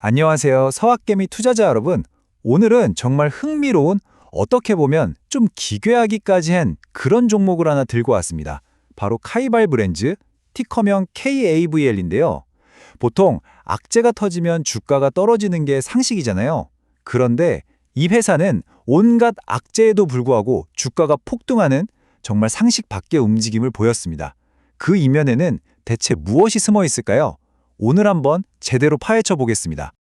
안녕하세요. 서학개미 투자자 여러분. 오늘은 정말 흥미로운, 어떻게 보면 좀 기괴하기까지 한 그런 종목을 하나 들고 왔습니다. 바로 카이발 브랜즈, 티커명 KAVL인데요. 보통 악재가 터지면 주가가 떨어지는 게 상식이잖아요. 그런데 이 회사는 온갖 악재에도 불구하고 주가가 폭등하는 정말 상식 밖의 움직임을 보였습니다. 그 이면에는 대체 무엇이 숨어 있을까요? 오늘 한번 제대로 파헤쳐 보겠습니다.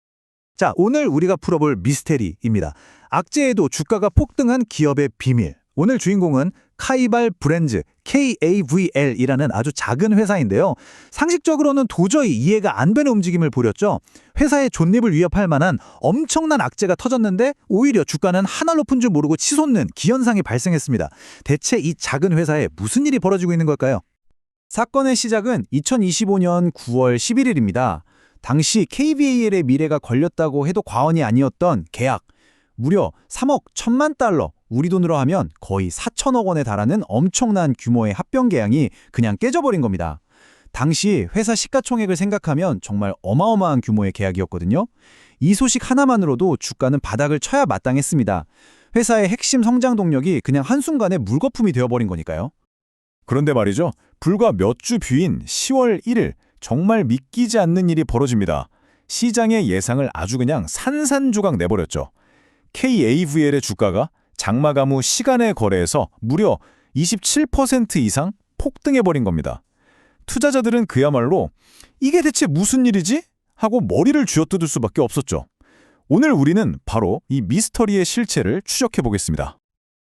자, 오늘 우리가 풀어볼 미스테리입니다. 악재에도 주가가 폭등한 기업의 비밀. 오늘 주인공은 카이발 브랜즈, KAVL이라는 아주 작은 회사인데요. 상식적으로는 도저히 이해가 안 되는 움직임을 보였죠. 회사의 존립을 위협할 만한 엄청난 악재가 터졌는데 오히려 주가는 하나 높은 줄 모르고 치솟는 기현상이 발생했습니다. 대체 이 작은 회사에 무슨 일이 벌어지고 있는 걸까요? 사건의 시작은 2025년 9월 11일입니다. 당시 KBAL의 미래가 걸렸다고 해도 과언이 아니었던 계약. 무려 3억 1천만 달러, 우리 돈으로 하면 거의 4천억 원에 달하는 엄청난 규모의 합병 계약이 그냥 깨져버린 겁니다. 당시 회사 시가총액을 생각하면 정말 어마어마한 규모의 계약이었거든요. 이 소식 하나만으로도 주가는 바닥을 쳐야 마땅했습니다. 회사의 핵심 성장 동력이 그냥 한순간에 물거품이 되어버린 거니까요. 그런데 말이죠. 불과 몇 주 뒤인 10월 1일 정말 믿기지 않는 일이 벌어집니다. 시장의 예상을 아주 그냥 산산조각 내버렸죠. KAVL의 주가가 장마감 후 시간의 거래에서 무려 27% 이상 폭등해버린 겁니다. 투자자들은 그야말로 이게 대체 무슨 일이지? 하고 머리를 쥐어뜯을 수밖에 없었죠. 오늘 우리는 바로 이 미스터리의 실체를 추적해보겠습니다.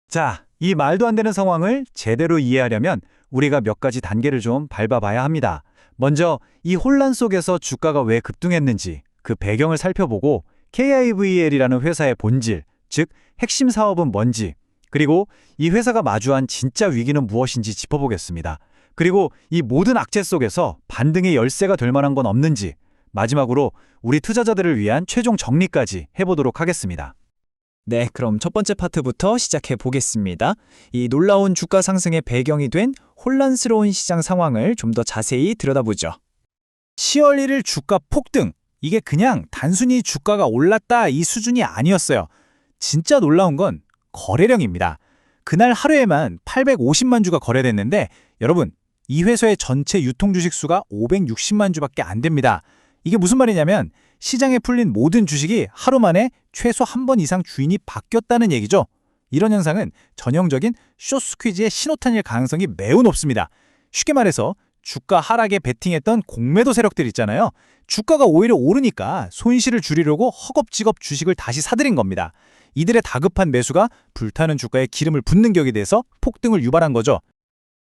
자, 이 말도 안 되는 상황을 제대로 이해하려면 우리가 몇 가지 단계를 좀 밟아봐야 합니다. 먼저 이 혼란 속에서 주가가 왜 급등했는지 그 배경을 살펴보고 KIVL이라는 회사의 본질, 즉 핵심 사업은 뭔지, 그리고 이 회사가 마주한 진짜 위기는 무엇인지 짚어보겠습니다. 그리고 이 모든 악재 속에서 반등의 열쇠가 될 만한 건 없는지, 마지막으로 우리 투자자들을 위한 최종 정리까지 해보도록 하겠습니다. 네, 그럼 첫 번째 파트부터 시작해 보겠습니다. 이 놀라운 주가 상승의 배경이 된 혼란스러운 시장 상황을 좀 더 자세히 들여다보죠. 10월 1일 주가 폭등. 이게 그냥 단순히 주가가 올랐다 이 수준이 아니었어요. 진짜 놀라운 건 거래량입니다. 그날 하루에만 850만 주가 거래됐는데 여러분, 이 회사의 전체 유통 주식 수가 560만 주밖에 안 됩니다. 이게 무슨 말이냐면 시장에 풀린 모든 주식이 하루 만에 최소 한 번 이상 주인이 바뀌었다는 얘기죠. 이런 현상은 전형적인 숏스퀴즈의 신호탄일 가능성이 매우 높습니다. 쉽게 말해서 주가 하락에 베팅했던 공매도 세력들 있잖아요. 주가가 오히려 오르니까 손실을 줄이려고 허겁지겁 주식을 다시 사들인 겁니다. 이들의 다급한 매수가 불타는 주가에 기름을 붓는 격이 돼서 폭등을 유발한 거죠.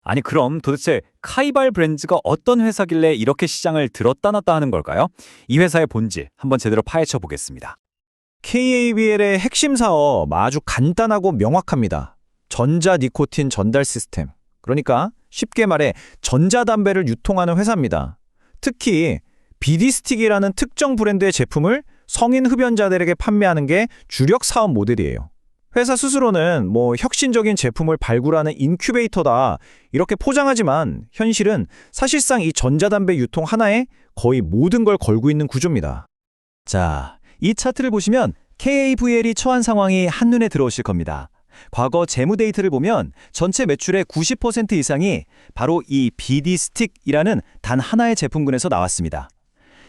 아니 그럼 도대체 카이발 브랜즈가 어떤 회사길래 이렇게 시장을 들었다 놨다 하는 걸까요? 이 회사의 본질 한번 제대로 파헤쳐 보겠습니다. KAVL의 핵심 사업 아주 간단하고 명확합니다. 전자 니코틴 전달 시스템. 그러니까 쉽게 말해 전자담배를 유통하는 회사입니다. 특히 비디스틱이라는 특정 브랜드의 제품을 성인 흡연자들에게 판매하는 게 주력 사업 모델이에요. 회사 스스로는 혁신적인 제품을 발굴하는 인큐베이터다 이렇게 포장하지만 현실은 사실상 이 전자담배 유통 하나에 거의 모든 걸 걸고 있는 구조입니다. 자, 이 차트를 보시면 KAVL이 처한 상황이 한눈에 들어오실 겁니다. 과거 재무 데이터를 보면 전체 매출의 90% 이상이 바로 이 비디스틱이라는 단 하나의 제품군에서 나왔습니다.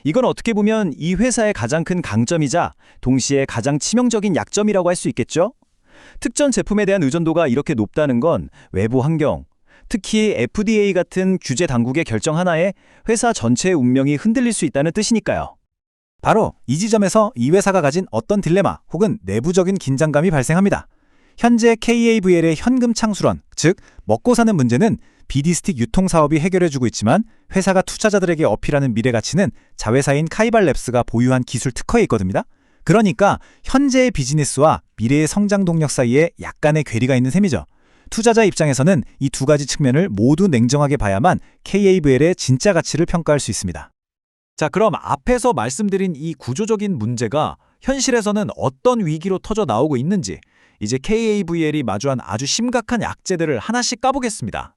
이건 어떻게 보면 이 회사의 가장 큰 강점이자 동시에 가장 치명적인 약점이라고 할 수 있겠죠? 특정 제품에 대한 의존도가 이렇게 높다는 건 외부 환경, 특히 FDA 같은 규제 당국의 결정 하나에 회사 전체의 운명이 흔들릴 수 있다는 뜻이니까요. 바로 이 지점에서 이 회사가 가진 어떤 딜레마 혹은 내부적인 긴장감이 발생합니다. 현재 KAVL의 현금 창출원, 즉 먹고 사는 문제는 비디스틱 유통 사업이 해결해주고 있지만 회사가 투자자들에게 어필하는 미래 가치는 자회사인 카이발랩스가 보유한 기술 특허에 있거든요. 그러니까 현재의 비즈니스와 미래의 성장 동력 사이에 약간의 괴리가 있는 셈이죠. 투자자 입장에서는 이 두 가지 측면을 모두 냉정하게 봐야만 KAVL의 진짜 가치를 평가할 수 있습니다. 자, 그럼 앞에서 말씀드린 이 구조적인 문제가 현실에서는 어떤 위기로 터져 나오고 있는지 이제 KAVL이 마주한 아주 심각한 약재들을 하나씩 까보겠습니다.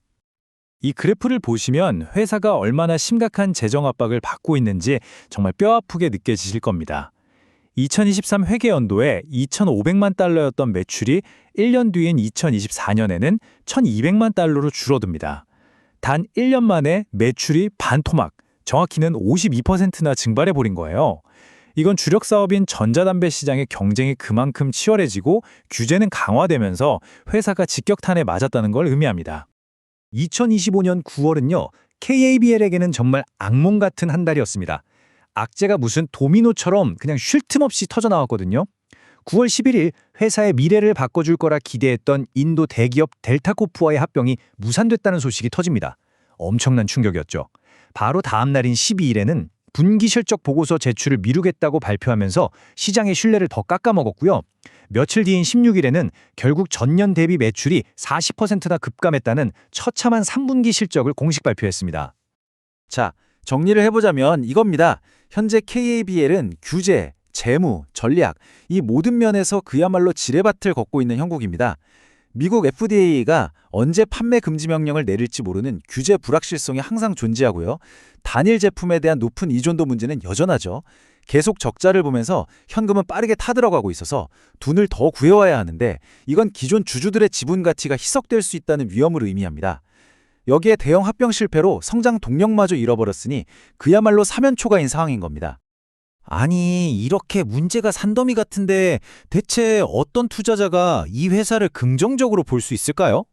이 그래프를 보시면 회사가 얼마나 심각한 재정 압박을 받고 있는지 정말 뼈아프게 느껴지실 겁니다. 2023 회계연도에 2,500만 달러였던 매출이 1년 뒤인 2024년에는 1,200만 달러로 줄어듭니다. 단 1년 만에 매출이 반토막, 정확히는 52%나 증발해버린 거예요. 이건 주력 사업인 전자담배 시장의 경쟁이 그만큼 치열해지고 규제는 강화되면서 회사가 직격탄에 맞았다는 걸 의미합니다. 2025년 9월은요, KABL에게는 정말 악몽 같은 한 달이었습니다. 악재가 무슨 도미노처럼 그냥 쉴 틈 없이 터져나왔거든요. 9월 11일 회사의 미래를 바꿔줄 거라 기대했던 인도 대기업 델타코프와의 합병이 무산됐다는 소식이 터집니다. 엄청난 충격이었죠. 바로 다음 날인 12일에는 분기 실적 보고서 제출을 미루겠다고 발표하면서 시장의 신뢰를 더 깎아먹었고요. 며칠 뒤인 16일에는 결국 전년 대비 매출이 40%나 급감했다는 처참한 3분기 실적을 공식 발표했습니다. 자, 정리를 해보자면 이겁니다. 현재 KABL은 규제, 재무, 전략, 이 모든 면에서 그야말로 지뢰밭을 걷고 있는 형국입니다. 미국 FDA가 언제 판매 금지 명령을 내릴지 모르는 규제 불확실성이 항상 존재하고요. 단일 제품에 대한 높은 의존도 문제는 여전하죠. 계속 적자를 보면서 현금은 빠르게 타들어가고 있어서 돈을 더 구해와야 하는데 이건 기존 주주들의 지분 가치가 희석될 수 있다는 위험을 의미합니다. 여기에 대형 합병 실패로 성장 동력마저 잃어버렸으니 그야말로 사면초가인 상황인 겁니다. 아니, 이렇게 문제가 산더미 같은데 대체 어떤 투자자가 이 회사를 긍정적으로 볼 수 있을까요?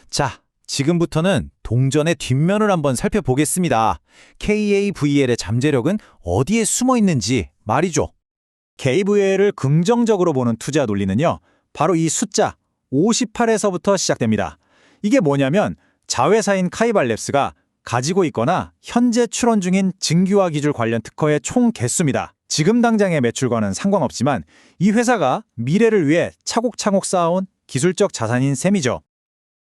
자, 지금부터는 동전의 뒷면을 한번 살펴보겠습니다. KAVL의 잠재력은 어디에 숨어 있는지 말이죠. KVL을 긍정적으로 보는 투자 논리는요, 바로 이 숫자 58에서부터 시작됩니다. 이게 뭐냐면 자회사인 카이발랩스가 가지고 있거나 현재 출원 중인 증기화 기술 관련 특허의 총 개수입니다. 지금 당장의 매출과는 상관없지만 이 회사가 미래를 위해 차곡차곡 쌓아온 기술적 자산인 셈이죠.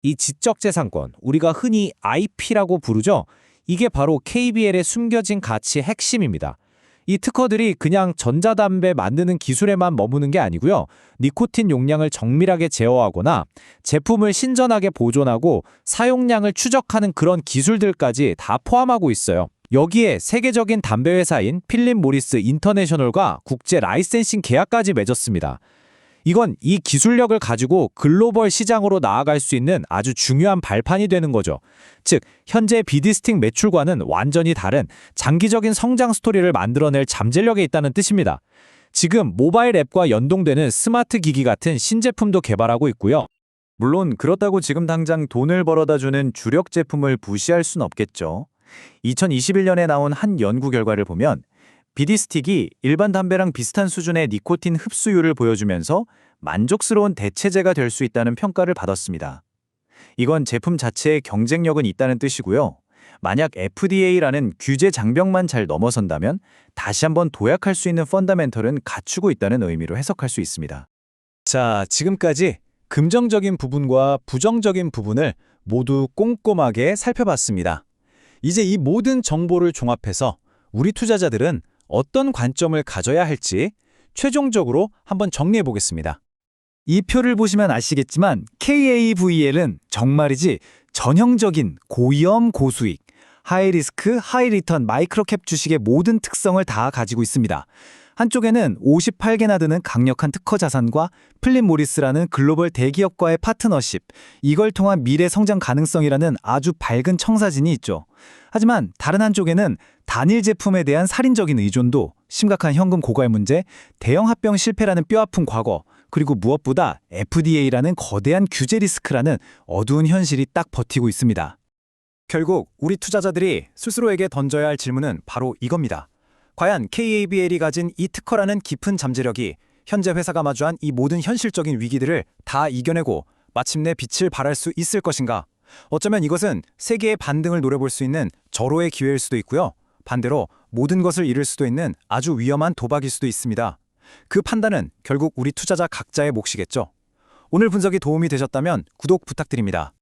이 지적재산권, 우리가 흔히 IP라고 부르죠. 이게 바로 KBL의 숨겨진 가치의 핵심입니다. 이 특허들이 그냥 전자담배 만드는 기술에만 머무는 게 아니고요. 니코틴 용량을 정밀하게 제어하거나 제품을 신전하게 보존하고 사용량을 추적하는 그런 기술들까지 다 포함하고 있어요. 여기에 세계적인 담배 회사인 필립 모리스 인터내셔널과 국제 라이센싱 계약까지 맺었습니다. 이건 이 기술력을 가지고 글로벌 시장으로 나아갈 수 있는 아주 중요한 발판이 되는 거죠. 즉, 현재 비디스틱 매출과는 완전히 다른 장기적인 성장 스토리를 만들어낼 잠재력이 있다는 뜻입니다. 지금 모바일 앱과 연동되는 스마트 기기 같은 신제품도 개발하고 있고요. 물론 그렇다고 지금 당장 돈을 벌어다주는 주력 제품을 무시할 순 없겠죠. 2021년에 나온 한 연구 결과를 보면 비디스틱이 일반 담배랑 비슷한 수준의 니코틴 흡수율을 보여주면서 만족스러운 대체제가 될 수 있다는 평가를 받았습니다. 이건 제품 자체의 경쟁력은 있다는 뜻이고요. 만약 FDA라는 규제 장벽만 잘 넘어선다면 다시 한번 도약할 수 있는 펀더멘털은 갖추고 있다는 의미로 해석할 수 있습니다. 자, 지금까지 긍정적인 부분과 부정적인 부분을 모두 꼼꼼하게 살펴봤습니다. 이제 이 모든 정보를 종합해서 우리 투자자들은 어떤 관점을 가져야 할지 최종적으로 한번 정리해 보겠습니다. 이 표를 보시면 아시겠지만 KAVL은 정말이지 전형적인 고위험 고수익, 하이리스크, 하이리턴 마이크로캡 주식의 모든 특성을 다 가지고 있습니다. 한쪽에는 58개나 되는 강력한 특허 자산과 필립 모리스라는 글로벌 대기업과의 파트너십, 이걸 통한 미래 성장 가능성이라는 아주 밝은 청사진이 있죠. 하지만 다른 한쪽에는 단일 제품에 대한 살인적인 의존도, 심각한 현금 고갈 문제, 대형 합병 실패라는 뼈아픈 과거, 그리고 무엇보다 FDA라는 거대한 규제 리스크라는 어두운 현실이 딱 버티고 있습니다. 결국 우리 투자자들이 스스로에게 던져야 할 질문은 바로 이겁니다. 과연 KABL이 가진 이 특허라는 깊은 잠재력이 현재 회사가 마주한 이 모든 현실적인 위기들을 다 이겨내고 마침내 빛을 발할 수 있을 것인가? 어쩌면 이것은 세계의 반등을 노려볼 수 있는 절호의 기회일 수도 있고요. 반대로 모든 것을 잃을 수도 있는 아주 위험한 도박일 수도 있습니다. 그 판단은 결국 우리 투자자 각자의 몫이겠죠. 오늘 분석이 도움이 되셨다면 구독 부탁드립니다.